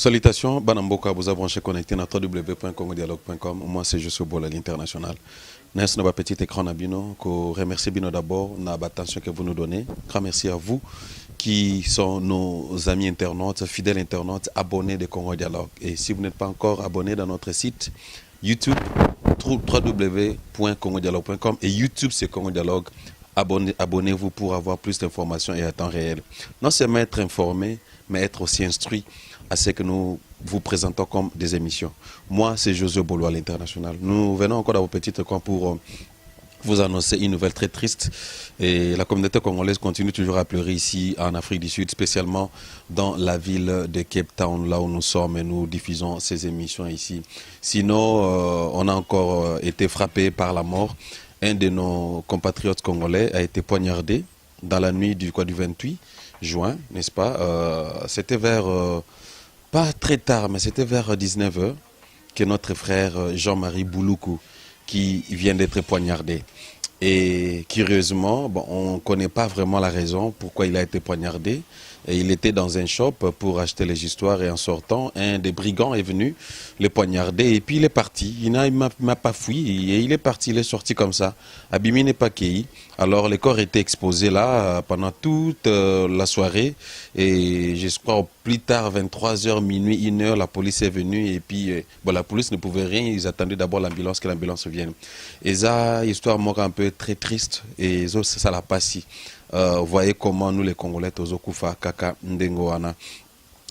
Salutations, Banamboka, vous avez branché connecté à www.congodialogue.com. Moi, c'est Josso Bola, l'international. Nous avons un petit écran à Bino, que remercie Bino d'abord, pour l'attention que vous nous donnez. Grand merci à vous qui sont nos amis internautes, fidèles internautes, abonnés de Congo Dialogue. Et si vous n'êtes pas encore abonné dans notre site YouTube, www.congodialogue.com et YouTube, c'est Congo Dialogue. Abonnez-vous pour avoir plus d'informations et à temps réel. Non seulement être informé, mais être aussi instruit à ce que nous vous présentons comme des émissions. Moi, c'est José Bolo à l'international. Nous venons encore dans vos petites coins pour vous annoncer une nouvelle très triste. Et la communauté congolaise continue toujours à pleurer ici en Afrique du Sud, spécialement dans la ville de Cape Town, là où nous sommes et nous diffusons ces émissions ici. Sinon, on a encore été frappé par la mort. Un de nos compatriotes congolais a été poignardé dans la nuit du 28 juin, n'est-ce pas? C'était vers... pas très tard, mais c'était vers 19 h que notre frère Jean-Marie Bouloukou, qui vient d'être poignardé. Et curieusement, bon, on ne connaît pas vraiment la raison pourquoi il a été poignardé. Et il était dans un shop pour acheter les histoires et en sortant, un des brigands est venu le poignarder et puis il est parti. Il m'a pas fui et il est parti, il est sorti comme ça. Abimi n'est pas cueilli. Alors le corps était exposé là pendant toute la soirée et je crois au plus tard, 23 h, minuit, 1 h, la police est venue et puis bon, la police ne pouvait rien, ils attendaient d'abord l'ambulance, que l'ambulance vienne. Et ça, histoire mort un peu très triste et ça l'a passé. Voyez comment nous les Congolais, Tozo Koufa, Kaka, Ndengoana.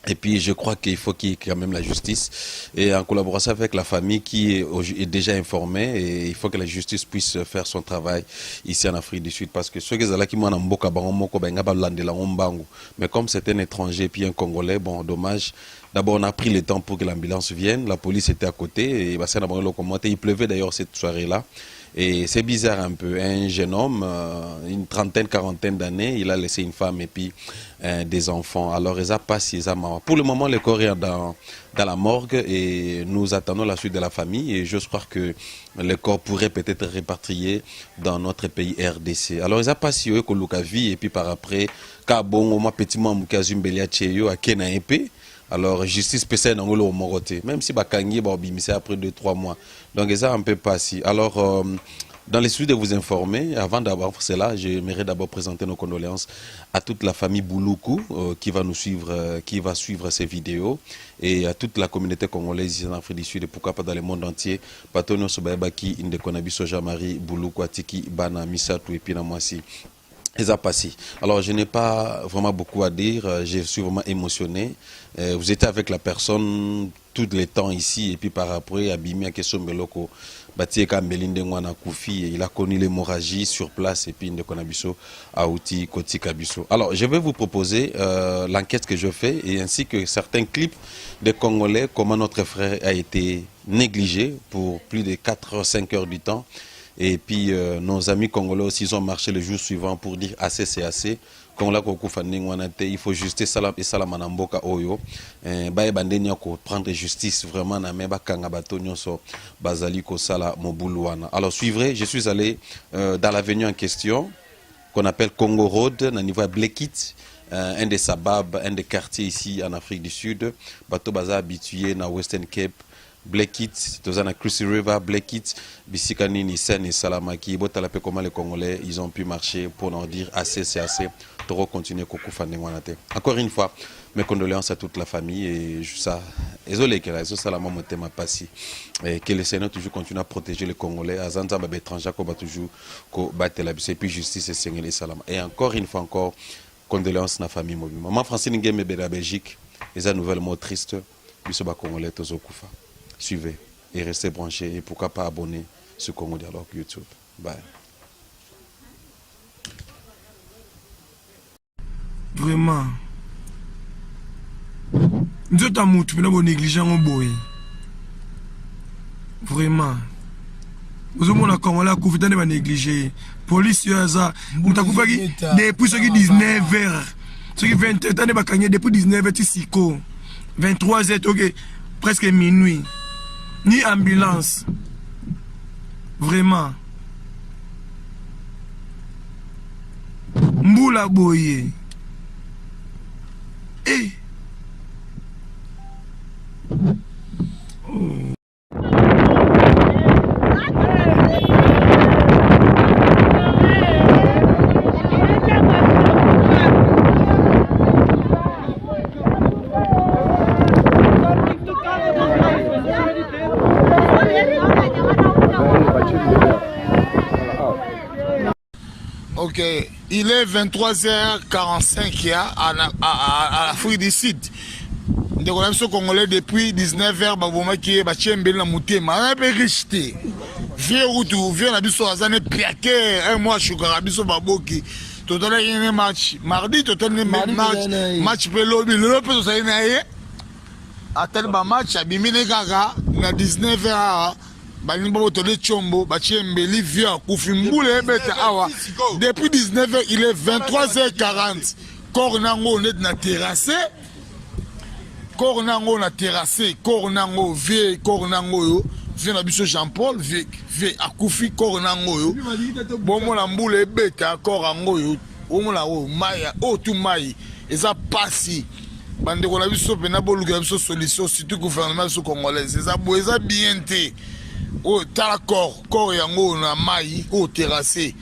Et puis je crois qu'il faut qu'il y ait quand même la justice et en collaboration avec la famille qui est déjà informée et il faut que la justice puisse faire son travail ici en Afrique du Sud parce que ceux qui sont là qui m'ont mais comme c'est un étranger puis un Congolais, bon dommage. D'abord on a pris le temps pour que l'ambulance vienne, la police était à côté et il pleuvait d'ailleurs cette soirée-là. Et c'est bizarre un peu, un jeune homme, une trentaine, quarantaine d'années, il a laissé une femme et puis des enfants. Alors, ils ont passé, pour le moment, le corps est dans la morgue et nous attendons la suite de la famille. Et j'ose croire que le corps pourrait peut-être être répatrié dans notre pays RDC. Alors, ils ont passé eux, vie et puis par après, Kabon, moi, petit moi, Mukazumbelia Cheyo, à Kena épée. Alors, justice spéciale dans le Moroté, même si Bakangi va bimissé après 2-3 mois. Donc, ça un peu passé. Alors, dans les suites de vous informer, avant d'avoir cela, j'aimerais d'abord présenter nos condoléances à toute la famille Bouloukou qui va nous suivre, qui va suivre ces vidéos et à toute la communauté congolaise ici en Afrique du Sud et pourquoi pas dans le monde entier. Patono Sobaebaki, Indekonabi Soja-Marie, Bouloukou, Atiki, Bana, Misatu et Pinamwasi. Alors, je n'ai pas vraiment beaucoup à dire. Je suis vraiment émotionné. Vous étiez avec la personne tout le temps ici et puis par après, Abimi à question Meloko, Batieka Melinde Ngwana Koufi, il a connu l'hémorragie sur place et puis Ndekonabiso Aouti Koti Kabiso. Alors, je vais vous proposer l'enquête que je fais et ainsi que certains clips de Congolais, comment notre frère a été négligé pour plus de 4-5 heures du temps. Et puis nos amis congolais aussi ils ont marché le jour suivant pour dire assez c'est assez. Il faut justice et salamanamboka oyo. Prendre justice vraiment na meba kangabato nyonso bazali ko sala mobuluana. Alors suivrez, je suis allé dans l'avenue en question qu'on appelle Congo Road, na niveau Blekit. Un des sababs, un des quartiers ici en Afrique du Sud. Bato baza habitué na Western Cape. Blekit, Tozana Crucy River, Blekit, Bisikani, Nissen et Salamaki, Botalapé, comment les Congolais, ils ont pu marcher pour leur dire assez, c'est assez, Toro continuer Koukou Fandengwanate. Encore une fois, mes condoléances à toute la famille et ça, désolé que la Salamam m'a passé. Et que le Seigneur toujours continue à protéger les Congolais, à Zanza Babétranja, qu'on va toujours battre la et puis justice et Seigneur et Salam. Et encore une fois, encore, condoléances à la famille mobile. Maman Francine Ngueme de la Belgique, les a nouvelle mot triste, Bisoba Congolais, Tozo Koufa. Suivez et restez branchés et pourquoi pas abonner sur Congo Dialogue YouTube. Bye. Vraiment. Nous sommes tous négligents au boy. Vraiment. Vous avez mon account là, vous avez négligé. Police, ça. Vous avez depuis ce qui 19 h. Ce qui 20 h, depuis 19 h, 23 h, ok, presque minuit. Ni ambulance. Vraiment. Mboula boye. Eh. Ok, il est 23h45 à l'Afrique du Sud. Nous sommes Congolais depuis 19h. Babomaki, Bachembe, la Moutema. On a peu richeté. Vieux Routou, vieux Nabiso Azane Piaké, un mois, Chukarabiso Baboki. Total un match. Mardi, total un match Pelobi. Le peu de ça, à tel match, à Bimine Gaga, à 19h. Chombo, depuis 19h, il est 23h40. Cornango net na terrassé. Cornango na terrassé. Cornango vie, Cornango yo. Vie na biso Jean-Paul, vie akoufi Cornango yo. Bon mon amboule beta Cornango yo. Bon la o maya, o tu mai. Eza passi. Bande ko na biso pena boluka biso solution surtout gouvernement biso congolais. Eza bien té. Oh, t'as corps yango na mai, oh terrassé.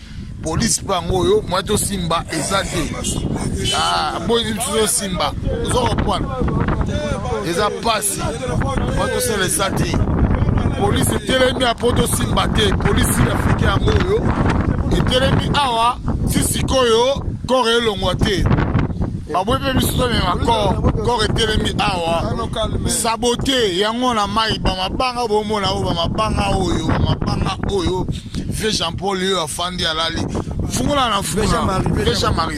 Police pango yo, moi to simba ezate. Ah, boy to simba. Zo point. Eza passi. Moi to c'est les até. Police telemi a poto simba te. Police africain yango yo. Et telemi awa, si sikoyo, corps elongwa te. Abwe pe biso me corps etelemi awa saboté yango na mai ba mabanga bomona o ba mabanga oyo fait Jean-Paul yo afandi alali fungula na fungula déjà Marie.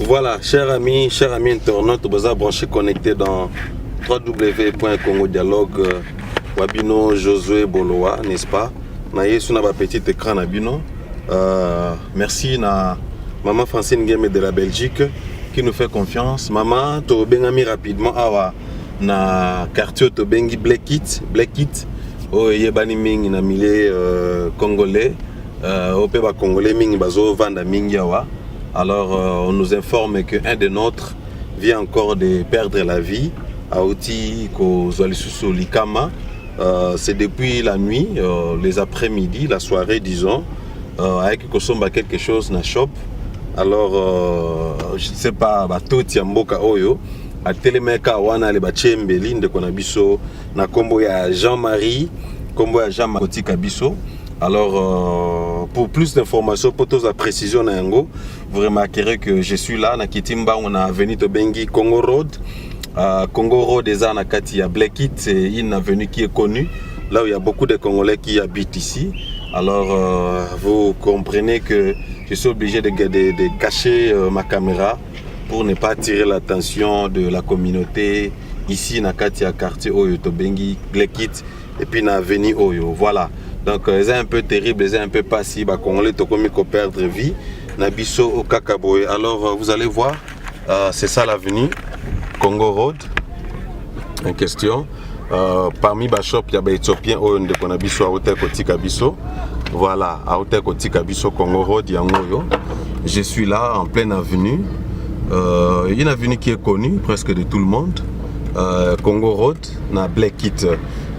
Voilà, chers amis internautes, vous avez branché connecté dans www.congodialogue Wabino Josué Boloa, n'est-ce pas? Naye sur un petit écran Nabino. Merci na maman Francine Game de la Belgique qui nous fait confiance. Maman, tu bengami rapidement awa na quartier to bengi Black It. Oh yebani mingi na milieu congolais. Opeba congolais mingi bazo vanda mingi awa. Alors, on nous informe qu'un des nôtres vient encore de perdre la vie à Oti Kozwalisusu Likama. C'est depuis la nuit, les après-midi, la soirée, disons, avec Kosomba quelque chose na shop. Alors, je ne sais pas, Toti Amboka Oyo, à Telemeka Wana le Bachembeli, de Konabiso, na Kombo ya Jean-Marie, Kombo ya Jean-Marie Kabiso. Alors, pour plus d'informations, pour toute la précision, vous remarquerez que je suis là, na Kitimba, on a venu de Bengi, Congo Road. Congo Road, des ans, il y a Black It, c'est une avenue qui est connue, là où il y a beaucoup de Congolais qui habitent ici. Alors, vous comprenez que je suis obligé de cacher ma caméra pour ne pas attirer l'attention de la communauté ici, na quartier Oyo, to Bengi, Black It, et puis na avenue Oyo, voilà. Donc, c'est un peu terrible, c'est un peu passif. Les Congolais ont commis qu'on perdre vie. Nabiso au Kakaboé. Alors, vous allez voir, c'est ça l'avenue Congo Road en question. Parmi les shops, il y a des Éthiopiens qui ont Nabiso à Hôtel Kotika Biso. Voilà, à Hôtel Kotika Biso Congo Road, Yangoyo. Je suis là en pleine avenue. Une avenue qui est connue presque de tout le monde. Congo Road, na Black It.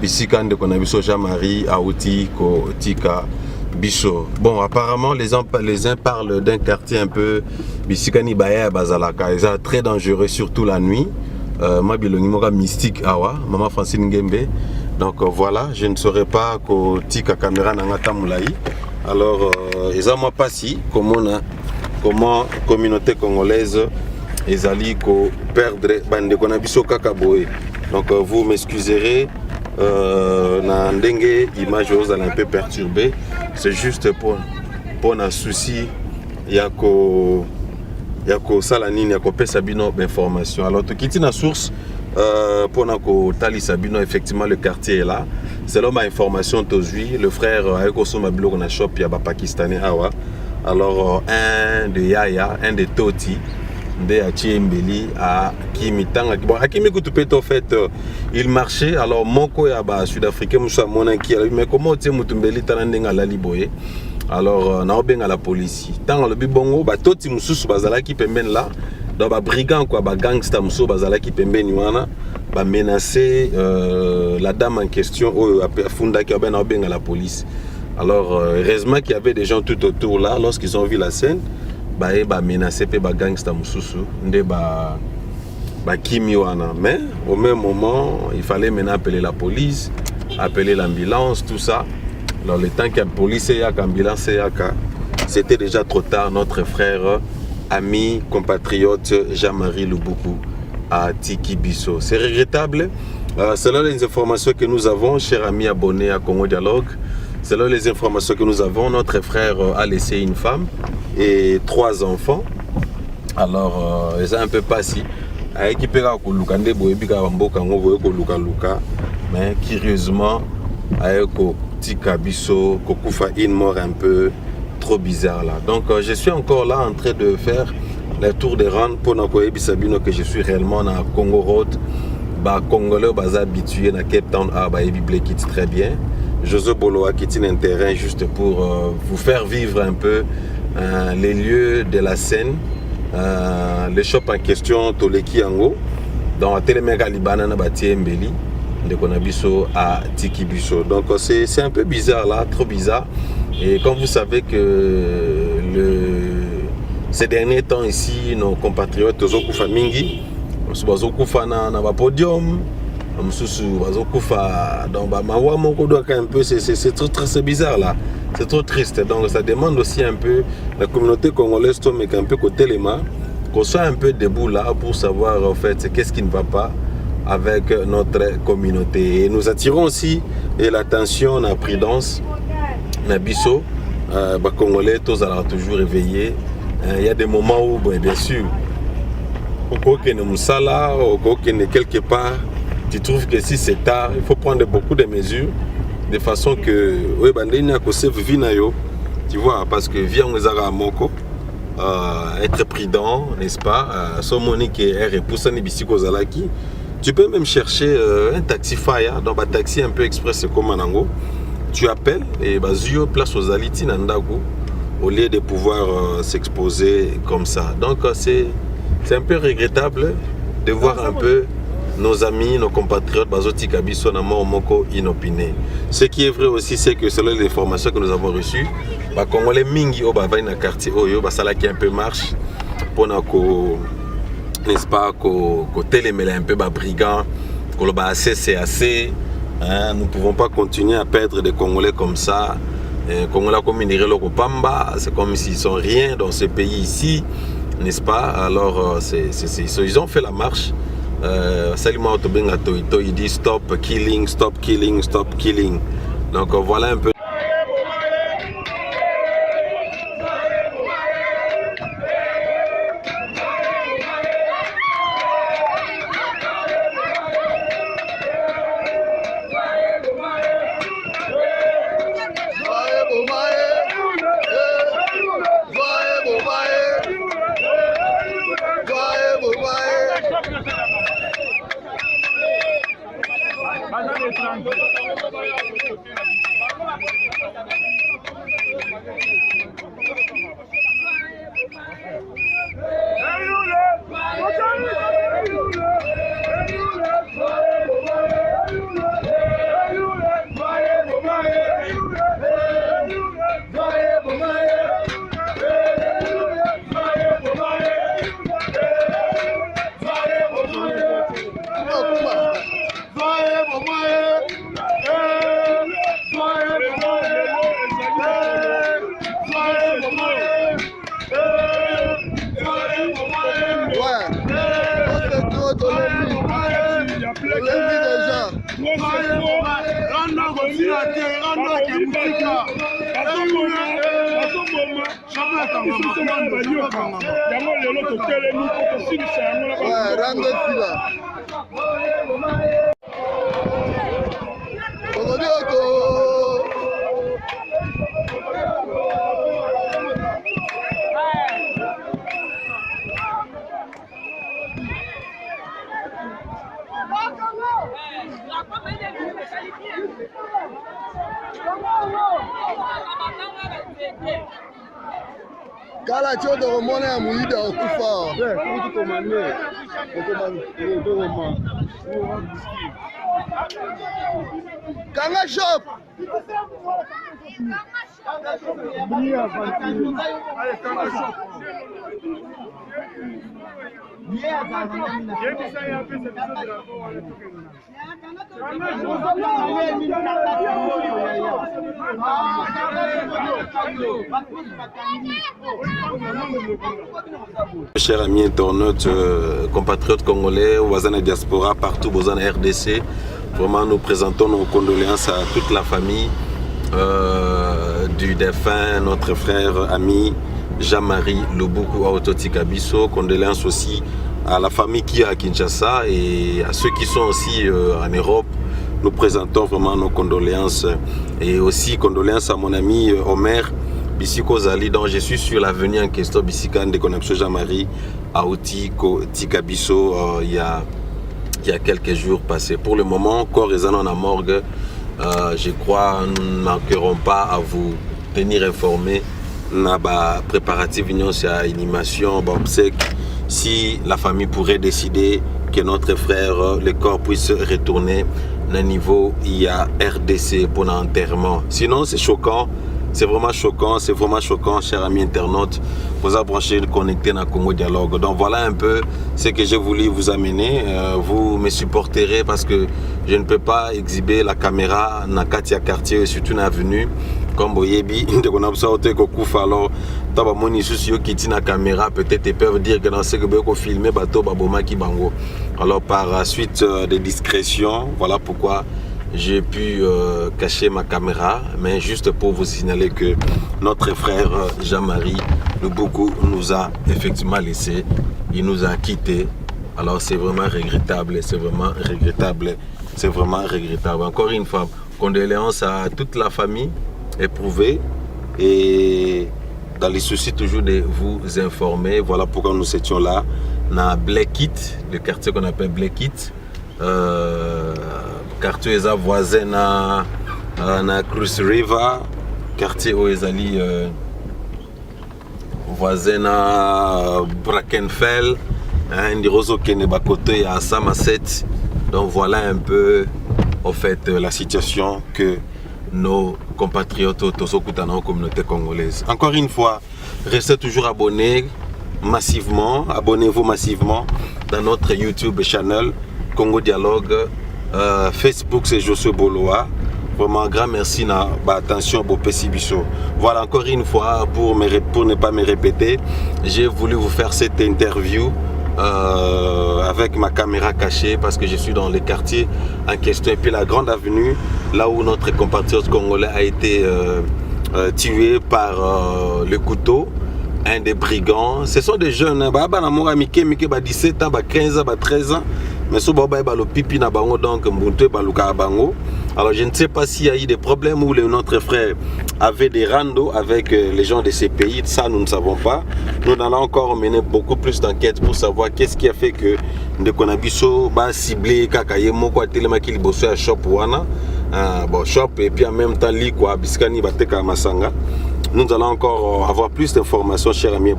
Ici, quand on a vu Jean-Marie, Aouti, Kotika, Bisso. Bon, apparemment, les uns parlent d'un quartier un peu Bissikani Baya Bazalaka. C'est très dangereux, surtout la nuit. Moi, je suis mystique, Awa, Maman Francine Ngembe. Donc voilà, je ne saurais pas Kotika caméra Nangata Moulaï. Alors, ils n'ont pas si, comment communauté congolaise, ils allaient perdre Bande Konabiso Kakaboé. Donc, vous m'excuserez. Na ndenge image vous allez un peu perturbé, c'est juste pour un souci yako salanine yako pesa bino information. Alors tu quittes la source pour nako tali sabino, effectivement le quartier est là. Selon ma information tozui le frère ayeko soma biloko na shop ya ba pakistanais awa. Alors un de Yaya, un de Toti de Achiembeli à Kimitanga. Bon, à Kimikutu Peto, en fait, il marchait. Alors, mon coya sud-africain, mais comment tu es Mutumbeli Tanandinga la Liboye? Alors, na obenga la police. Tant le bibongo, toti mususu bazala ki pemben là. Donc, brigand quoi, gangsta mususu bazala ki pemben wana, menacer la dame en question au funda ki obenga la police. Alors, heureusement qu'il y avait des gens tout autour là, lorsqu'ils ont vu la scène, ils ont menacé les gangsters Moussousou, mais au même moment, il fallait maintenant appeler la police, appeler l'ambulance, tout ça. Alors, le temps que la police et l'ambulance, c'était déjà trop tard. Notre frère, ami, compatriote Jean-Marie Lubuku à Tiki Bisso. C'est regrettable. Selon les informations que nous avons, chers amis abonnés à Congo Dialogue, selon les informations que nous avons, notre frère a laissé une femme et 3 enfants. Alors, c'est un peu passé. Mais curieusement, une mort un peu trop bizarre là. Donc, je suis encore là en train de faire le tour de rang pour nous que je suis réellement dans Congo Road. Congolais habitués à Cape Town, très bien. José Bolo a quitté un terrain juste pour vous faire vivre un peu les lieux de la scène, les shops en question, Toleki Ango, dans la Téléméga Libana Nabati Mbeli, de Konabiso à Tiki Biso. Donc c'est un peu bizarre là, trop bizarre. Et comme vous savez que ces derniers temps ici, nos compatriotes Tozokufa Mingi, Tozokufa na podium. C'est bizarre là, c'est trop triste. Donc ça demande aussi un peu la communauté congolaise mais un peu côté les mains, qu'on soit un peu debout là pour savoir en fait qu'est-ce qui ne va pas avec notre communauté. Et nous attirons aussi l'attention, la prudence, la biso, congolais tous alors toujours réveillés. Il y a des moments où bien sûr, au coquin de Moussala, au coquin de quelque part. Tu trouves que si c'est tard, il faut prendre beaucoup de mesures de façon que tu vois, parce que via Moko, être prudent, n'est-ce pas? Tu peux même chercher un taxi fire, donc un taxi un peu express comme Manango. Tu appelles et place aux aliti Nandago au lieu de pouvoir s'exposer comme ça. Donc c'est un peu regrettable de voir un peu nos amis, nos compatriotes, inopinés. Ce qui est vrai aussi, c'est que selon les informations que nous avons reçues, les Congolais mingi au quartier Oyo, ça qui un peu marche pour n'est-ce pas, côté un peu brigand, c'est assez. Nous ne pouvons pas continuer à perdre des Congolais comme ça. Les Congolais comme Pamba, c'est comme s'ils sont rien dans ce pays ici, n'est-ce pas? Alors ils ont fait la marche. Salima Otobenga Toito, il dit stop killing, stop killing, stop killing. Donc voilà un peu. Kala chodo romone ya muida okufa. Kanga shop. Chers amis internautes, compatriotes congolais, voisins de diaspora, partout aux RDC, vraiment nous présentons nos condoléances à toute la famille du défunt, notre frère, ami Jean-Marie Lubuku Auto Tikabiso. Condoléances aussi à la famille qui est à Kinshasa et à ceux qui sont aussi en Europe. Nous présentons vraiment nos condoléances et aussi condoléances à mon ami Omer Bissiko Zali, dont je suis sur l'avenue en question Bissikan de Konapso Jean-Marie Auto Tikabiso il y a quelques jours passés. Pour le moment, corps est en morgue. Je crois nous ne manquerons pas à vous tenir informés. Na ba préparatif union c'est animation si la famille pourrait décider que notre frère le corps puisse retourner à niveau il y a RDC pour l'enterrement. Sinon c'est choquant, c'est vraiment choquant, chers amis internautes. Vous avez branché connecté dans Congo Dialogue. Donc voilà un peu ce que j'ai voulu vous amener. Vous me supporterez parce que je ne peux pas exhiber la caméra dans Katia quartier, surtout dans l'avenue. Comme vous voyez, alors qui la caméra, peut-être ils peuvent dire que dans ce que vous filmez, alors par la suite de discrétion, voilà pourquoi j'ai pu cacher ma caméra, mais juste pour vous signaler que notre frère Jean-Marie Lubuku nous a effectivement laissé, il nous a quittés. Alors c'est vraiment regrettable, c'est vraiment regrettable. Encore une fois, condoléances à toute la famille éprouvée et dans les soucis toujours de vous informer. Voilà pourquoi nous étions là dans Blekit, le quartier qu'on appelle Blekit. Quartier est voisin na Cruz River, quartier où est allé voisin na Brackenfell, Ndirozo Keneba côté à Samasset. Donc voilà un peu en fait la situation que nos compatriotes dans la communauté congolaise. Encore une fois, restez toujours abonnés massivement, abonnez-vous massivement dans notre YouTube channel Congo Dialogue. Facebook c'est Josué Boloa. Vraiment grand merci na attention pour Pessibiso. Voilà encore une fois pour ne pas me répéter, j'ai voulu vous faire cette interview avec ma caméra cachée parce que je suis dans le quartier en question et puis la grande avenue là où notre compatriote congolais a été tué par le couteau, un des brigands. Ce sont des jeunes, 17 ans, 15 ans, 13 ans. Mais ce pipi na bango donc bango. Alors je ne sais pas s'il y a eu des problèmes où notre frère avait des randos avec les gens de ces pays. Ça nous ne savons pas. Nous allons encore mener beaucoup plus d'enquêtes pour savoir qu'est-ce qui a fait que Ndekonabiso ba ciblé kakayemo kwa telema ki liboso ya shop wana. Bon shop et puis en même temps li quoi biskani bateka masanga. Nous allons encore avoir plus d'informations, chers amis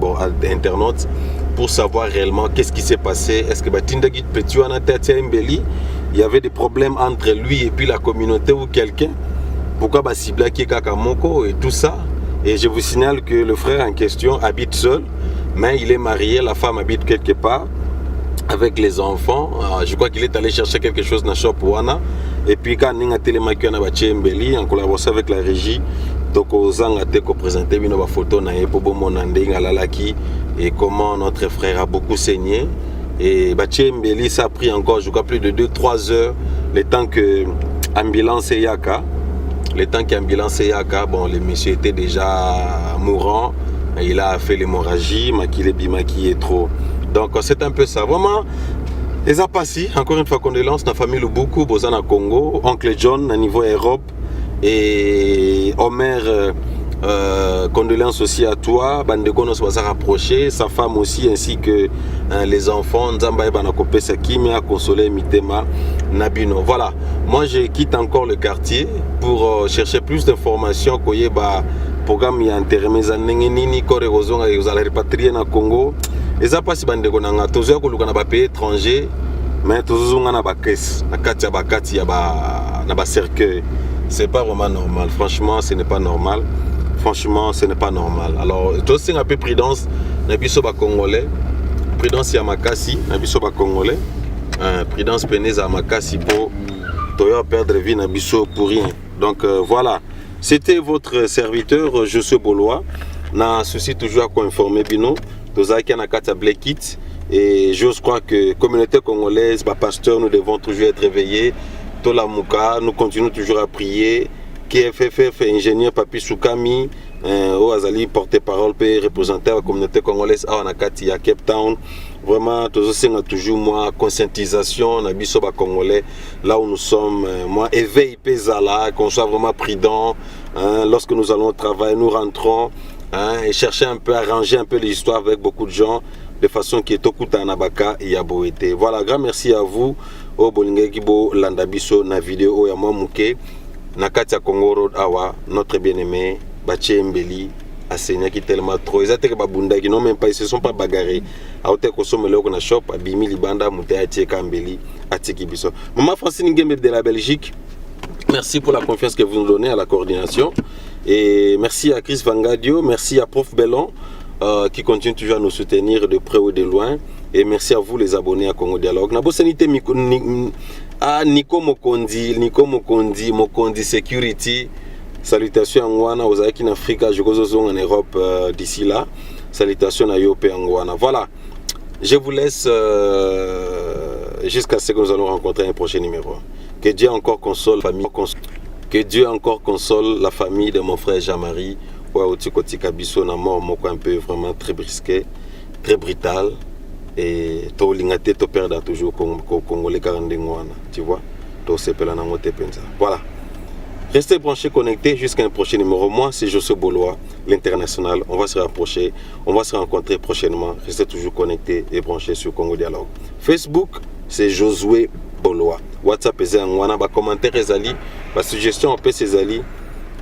internautes, pour savoir réellement qu'est-ce qui s'est passé. Est-ce que Batindagit Petuana Tatia Mbeli, il y avait des problèmes entre lui et puis la communauté ou quelqu'un? Pourquoi Basibla qui est Kakamoko et tout ça? Et je vous signale que le frère en question habite seul, mais il est marié, la femme habite quelque part avec les enfants. Je crois qu'il est allé chercher quelque chose dans Shop Wana. Et puis quand il a télémarqué Mbeli en collaboration avec la régie, donc aux Angateko présenté une photo et comment notre frère a beaucoup saigné. Et Mbeli, ça a pris encore, je crois, plus de 2-3 heures le temps que ambulance et Yaka. Bon, le monsieur était déjà mourant, il a fait l'hémorragie, Makile Bimaki est trop. Donc c'est un peu ça. Vraiment, les Apassi, encore une fois, condoléances dans la famille Lubuku, Bozana Congo, oncle John, à niveau Europe. Et Omer, condoléances aussi à toi. Bandeko nous va rapprocher, sa femme aussi, ainsi que les enfants. Nzamba Banakope Sakimi a consolé Mitema Nabino. Voilà, moi je quitte encore le quartier pour chercher plus d'informations. Koyeba programme ya intermez nini kore ozonga yozala repatrier na Congo. Eza pasi bandeko nanga tozo ko lukana ba pays étranger mais tozozonga na bakesi na kati ya ba cercueil. C'est pas vraiment normal. Franchement, ce n'est pas normal. Franchement, ce n'est pas normal. Alors, tu as un peu prudence na biso ba Congolais. Prudence ya makasi na biso ba Congolais. Prudence penez à makasi pour toya perdre vie na biso pour rien. Donc voilà. C'était votre serviteur Josué Bolois. Na ceci toujours à informer bino. Tozaki na kati ya Blekit. Et je crois que communauté congolaise, pasteur, nous devons toujours être réveillés. Tola Mouka, nous continuons toujours à prier. KFFF, ingénieur Papi Soukami, Oazali, porte-parole, représentant la communauté congolaise à Nakati, à Cape Town. Vraiment, toujours moi, conscientisation, Nabisoba congolais, là où nous sommes, moi, éveil Pézala, qu'on soit vraiment prudent. Lorsque nous allons au travail, nous rentrons et chercher un peu, arranger un peu l'histoire avec beaucoup de gens. De façon qui est au Kuta Nabaka et à Boété. Voilà, grand merci à vous. Au Bolingue Kibo Landabiso na vidéo ya Mouké na Katia Congo Road Awa, notre bien-aimé Baché Mbeli a saigné qui tellement trop. Ils étaient babunda qui n'ont même pas, ils se sont pas bagarrés. A ote kosome loko na shop a bimi libanda muté a tieka Mbeli a tiki biso. Maman Francine Ngembe de la Belgique. Merci pour la confiance que vous nous donnez à la coordination et merci à Chris Vangadio, merci à Prof Bellon. Qui continue toujours à nous soutenir de près ou de loin. Et merci à vous les abonnés à Congo Dialogue. Nabosanité Nico Mokondi Security. Salutations à Ngwana, aux Aïki en Afrique, je suis en Europe d'ici là. Salutations à Yope Ngwana. Voilà, je vous laisse jusqu'à ce que nous allons rencontrer un prochain numéro. Que Dieu encore console la famille. Que Dieu encore console la famille de mon frère Jean-Marie. Na mort moko un peu vraiment très brisqué, très brutal et to lingate to perdre toujours Congolais 42 mois, tu vois, to sepela na ngote penza. Voilà. Restez branchés, connectés jusqu'à un prochain numéro. Moi, c'est Josué Bolois, l'international. On va se rapprocher, on va se rencontrer prochainement. Restez toujours connectés et branchés sur Congo Dialogue. Facebook, c'est Josué Bolois. WhatsApp, c'est un commentaire, ezali, ma suggestion, on peut c'est ezali.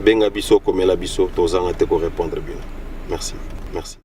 Benga biso, comme la biso, tous en répondre bien. Merci. Merci.